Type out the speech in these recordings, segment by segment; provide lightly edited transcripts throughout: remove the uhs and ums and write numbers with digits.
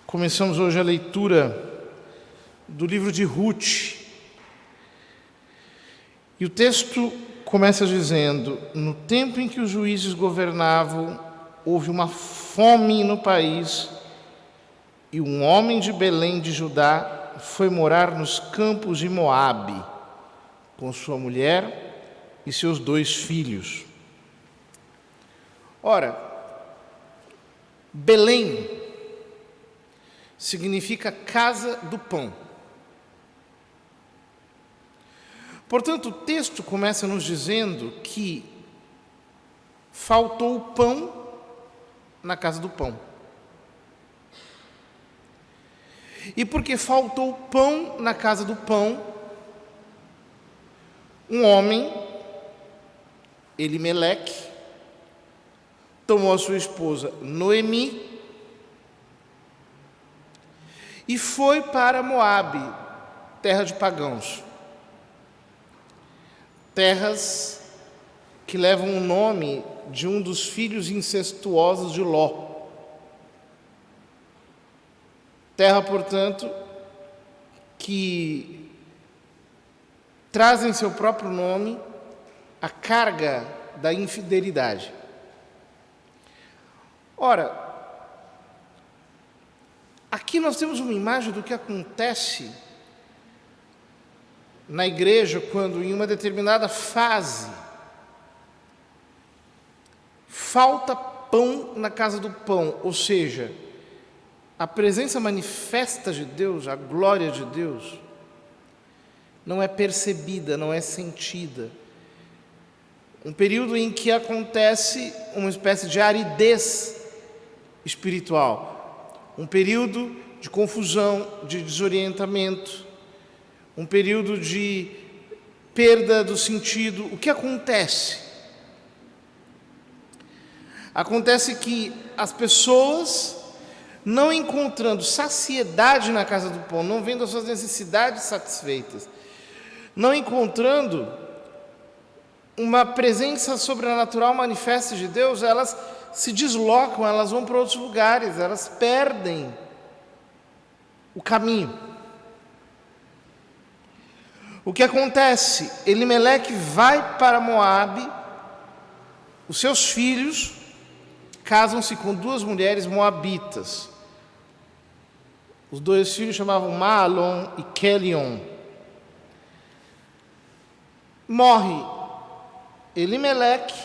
Começamos hoje a leitura do livro de Ruth. E o texto começa dizendo: no tempo em que os juízes governavam, houve uma fome no país, e um homem de Belém de Judá foi morar nos campos de Moabe, com sua mulher e seus 2 filhos. Ora, Belém significa casa do pão. Portanto, o texto começa nos dizendo que faltou o pão na casa do pão. E porque faltou pão na casa do pão, um homem, Elimeleque, tomou a sua esposa Noemi e foi para Moabe, terra de pagãos. Terras que levam o nome de um dos filhos incestuosos de Ló. Terra, portanto, que traz em seu próprio nome a carga da infidelidade. Ora, aqui nós temos uma imagem do que acontece na igreja quando, em uma determinada fase, falta pão na casa do pão, ou seja, a presença manifesta de Deus, a glória de Deus, não é percebida, não é sentida. Um período em que acontece uma espécie de aridez espiritual, um período de confusão, de desorientamento, um período de perda do sentido. O que acontece? Acontece que as pessoas, não encontrando saciedade na casa do pão, não vendo as suas necessidades satisfeitas, não encontrando uma presença sobrenatural manifesta de Deus, elas se deslocam, elas vão para outros lugares, elas perdem o caminho. O que acontece? Elimeleque vai para Moabe, os seus filhos casam-se com 2 mulheres moabitas. Os 2 filhos chamavam Mahlon e Quelion. Morre Elimeleque,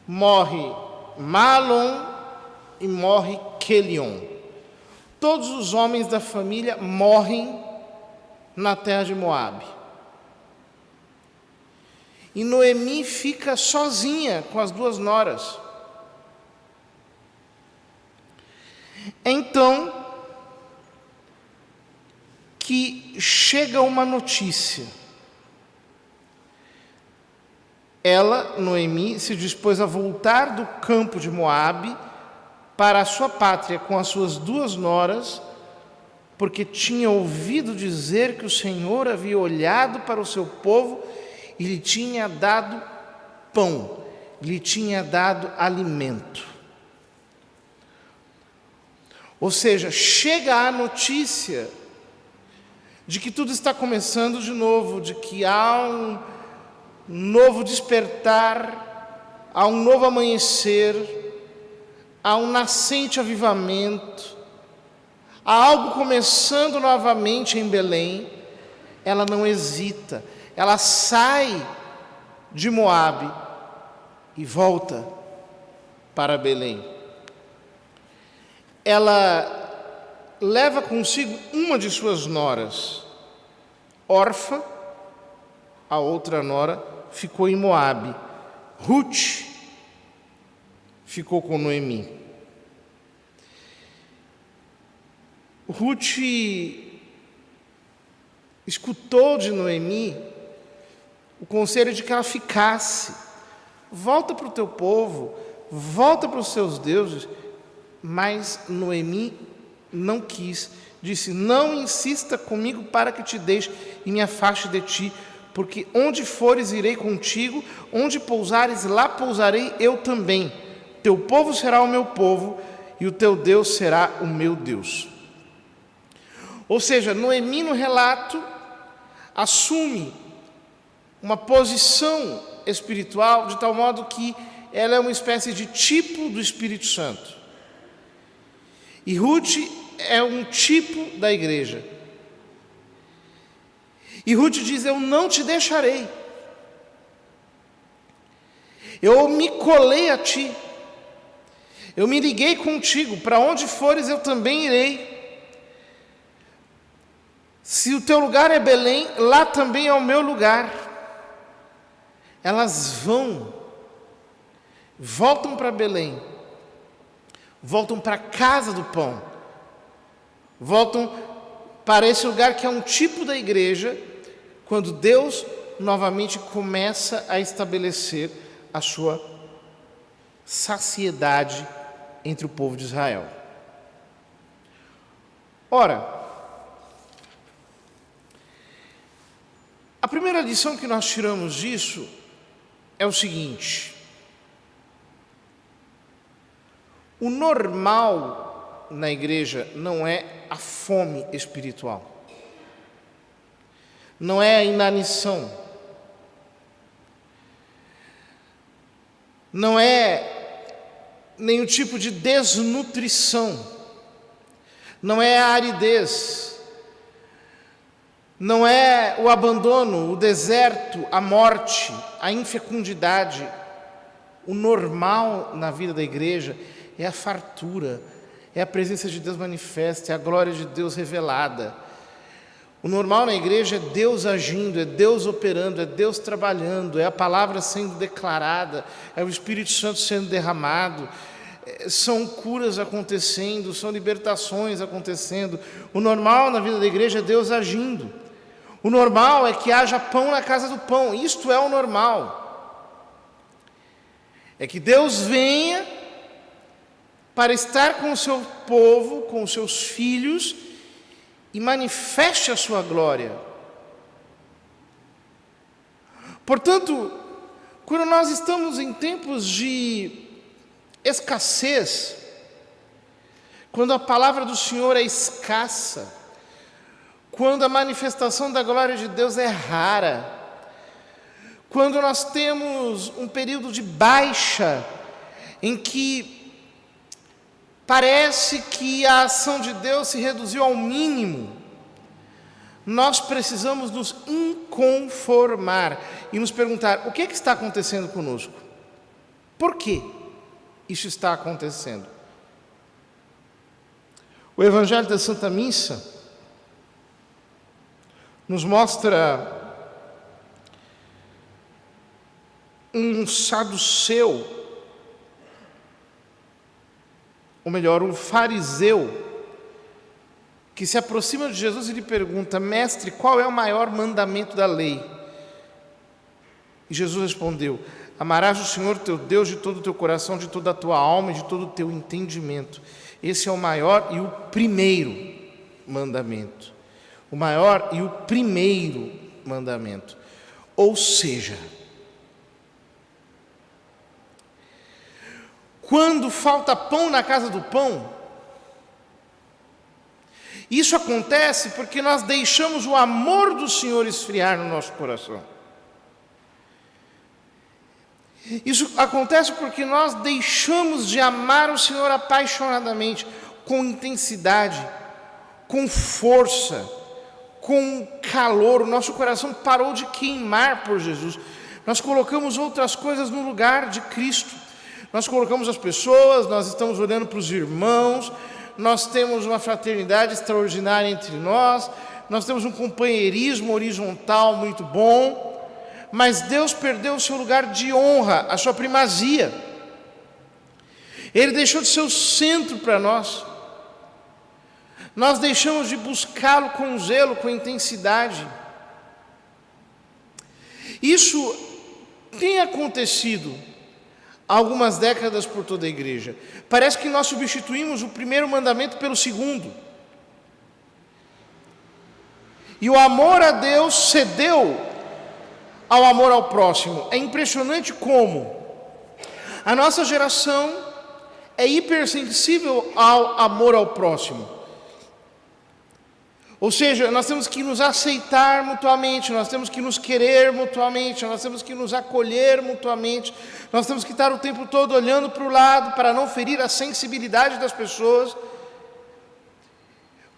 morre Mahlon e morre Quelion. Todos os homens da família morrem na terra de Moabe. E Noemi fica sozinha com as 2 noras. Então, que chega uma notícia. Ela, Noemi, se dispôs a voltar do campo de Moabe para a sua pátria com as suas 2 noras, porque tinha ouvido dizer que o Senhor havia olhado para o seu povo e lhe tinha dado pão, lhe tinha dado alimento. Ou seja, chega a notícia de que tudo está começando de novo, de que há um novo despertar, há um novo amanhecer, há um nascente avivamento, há algo começando novamente em Belém. Ela não hesita, ela sai de Moabe e volta para Belém. Ela leva consigo uma de suas noras, Orfa. A outra nora ficou em Moabe. Ruth ficou com Noemi. Ruth escutou de Noemi o conselho de que ela ficasse. Volta para o teu povo, volta para os seus deuses. Mas Noemi não quis. Disse: não insista comigo para que te deixe e me afaste de ti, porque onde fores irei contigo, onde pousares lá pousarei eu também. Teu povo será o meu povo e o teu Deus será o meu Deus. Ou seja, Noemi no relato assume uma posição espiritual de tal modo que ela é uma espécie de tipo do Espírito Santo. E Ruth é um tipo da igreja. E Ruth diz: eu não te deixarei. Eu me colei a ti. Eu me liguei contigo. Para onde fores eu também irei. Se o teu lugar é Belém, lá também é o meu lugar. Elas voltam para Belém, voltam para a casa do pão, voltam para esse lugar que é um tipo da igreja, quando Deus novamente começa a estabelecer a sua saciedade entre o povo de Israel. Ora, a primeira lição que nós tiramos disso é o seguinte: o normal na igreja não é a fome espiritual, não é a inanição, não é nenhum tipo de desnutrição, não é a aridez, não é o abandono, o deserto, a morte, a infecundidade. O normal na vida da igreja é a fartura, é a presença de Deus manifesta, é a glória de Deus revelada. O normal na igreja é Deus agindo, é Deus operando, é Deus trabalhando, é a palavra sendo declarada, é o Espírito Santo sendo derramado, são curas acontecendo, são libertações acontecendo. O normal na vida da igreja é Deus agindo. O normal é que haja pão na casa do pão. Isto é o normal. É que Deus venha para estar com o seu povo, com os seus filhos, e manifeste a sua glória. Portanto, quando nós estamos em tempos de escassez, quando a palavra do Senhor é escassa, quando a manifestação da glória de Deus é rara, quando nós temos um período de baixa, em que parece que a ação de Deus se reduziu ao mínimo, nós precisamos nos inconformar e nos perguntar: o que está acontecendo conosco? Por que isso está acontecendo? O Evangelho da Santa Missa nos mostra um saduceu, ou melhor, um fariseu, que se aproxima de Jesus e lhe pergunta: mestre, qual é o maior mandamento da lei? E Jesus respondeu: amarás o Senhor teu Deus de todo o teu coração, de toda a tua alma e de todo o teu entendimento. Esse é o maior e o primeiro mandamento. O maior e o primeiro mandamento. Ou seja, quando falta pão na casa do pão, isso acontece porque nós deixamos o amor do Senhor esfriar no nosso coração. Isso acontece porque nós deixamos de amar o Senhor apaixonadamente, com intensidade, com força, com calor. O nosso coração parou de queimar por Jesus. Nós colocamos outras coisas no lugar de Cristo. Nós colocamos as pessoas, nós estamos olhando para os irmãos, nós temos uma fraternidade extraordinária entre nós, nós temos um companheirismo horizontal muito bom, mas Deus perdeu o seu lugar de honra, a sua primazia. Ele deixou de ser o centro para nós. Nós deixamos de buscá-lo com zelo, com intensidade. Isso tem acontecido há algumas décadas por toda a igreja. Parece que nós substituímos o primeiro mandamento pelo segundo. E o amor a Deus cedeu ao amor ao próximo. É impressionante como a nossa geração é hipersensível ao amor ao próximo. Ou seja, nós temos que nos aceitar mutuamente, nós temos que nos querer mutuamente, nós temos que nos acolher mutuamente, nós temos que estar o tempo todo olhando para o lado para não ferir a sensibilidade das pessoas.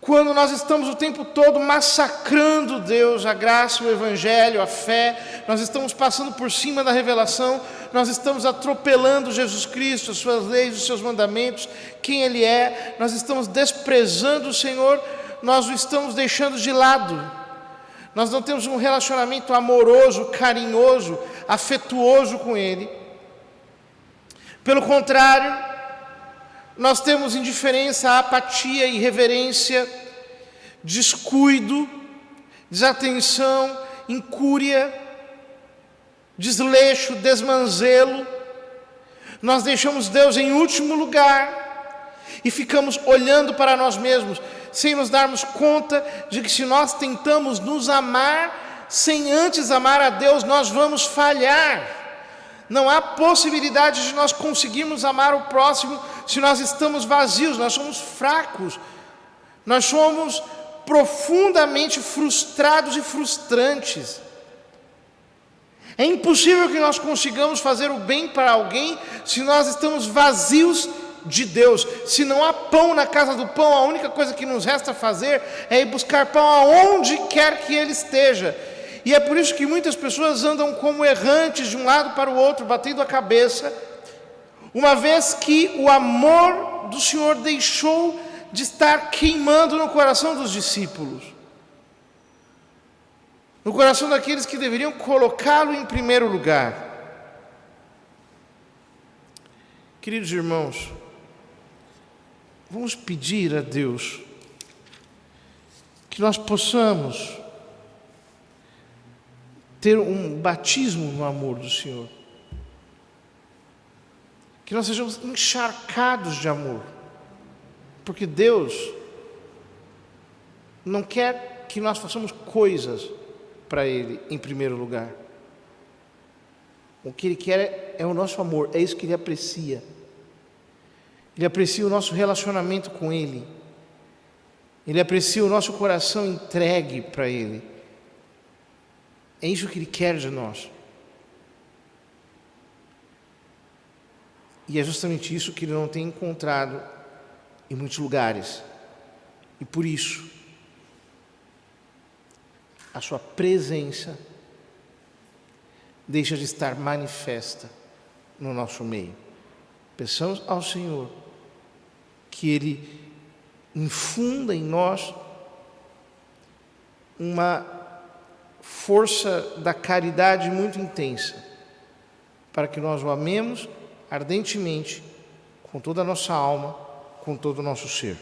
Quando nós estamos o tempo todo massacrando Deus, a graça, o Evangelho, a fé, nós estamos passando por cima da revelação, nós estamos atropelando Jesus Cristo, as suas leis, os seus mandamentos, quem Ele é, nós estamos desprezando o Senhor, nós o estamos deixando de lado. Nós não temos um relacionamento amoroso, carinhoso, afetuoso com Ele. Pelo contrário, nós temos indiferença, apatia, irreverência, descuido, desatenção, incúria, desleixo, desmanzelo. Nós deixamos Deus em último lugar e ficamos olhando para nós mesmos, sem nos darmos conta de que se nós tentamos nos amar sem antes amar a Deus, nós vamos falhar. Não há possibilidade de nós conseguirmos amar o próximo se nós estamos vazios, nós somos fracos, nós somos profundamente frustrados e frustrantes. É impossível que nós consigamos fazer o bem para alguém se nós estamos vazios de Deus. Se não há pão na casa do pão, a única coisa que nos resta fazer é ir buscar pão aonde quer que ele esteja. E é por isso que muitas pessoas andam como errantes de um lado para o outro, batendo a cabeça, uma vez que o amor do Senhor deixou de estar queimando no coração dos discípulos, no coração daqueles que deveriam colocá-lo em primeiro lugar. Queridos irmãos, vamos pedir a Deus que nós possamos ter um batismo no amor do Senhor, que nós sejamos encharcados de amor, porque Deus não quer que nós façamos coisas para Ele em primeiro lugar. O que Ele quer é o nosso amor, é isso que Ele aprecia. Ele aprecia o nosso relacionamento com Ele. Ele aprecia o nosso coração entregue para Ele. É isso que Ele quer de nós. E é justamente isso que Ele não tem encontrado em muitos lugares. E por isso, a sua presença deixa de estar manifesta no nosso meio. Peçamos ao Senhor que Ele infunda em nós uma força da caridade muito intensa, para que nós o amemos ardentemente, com toda a nossa alma, com todo o nosso ser.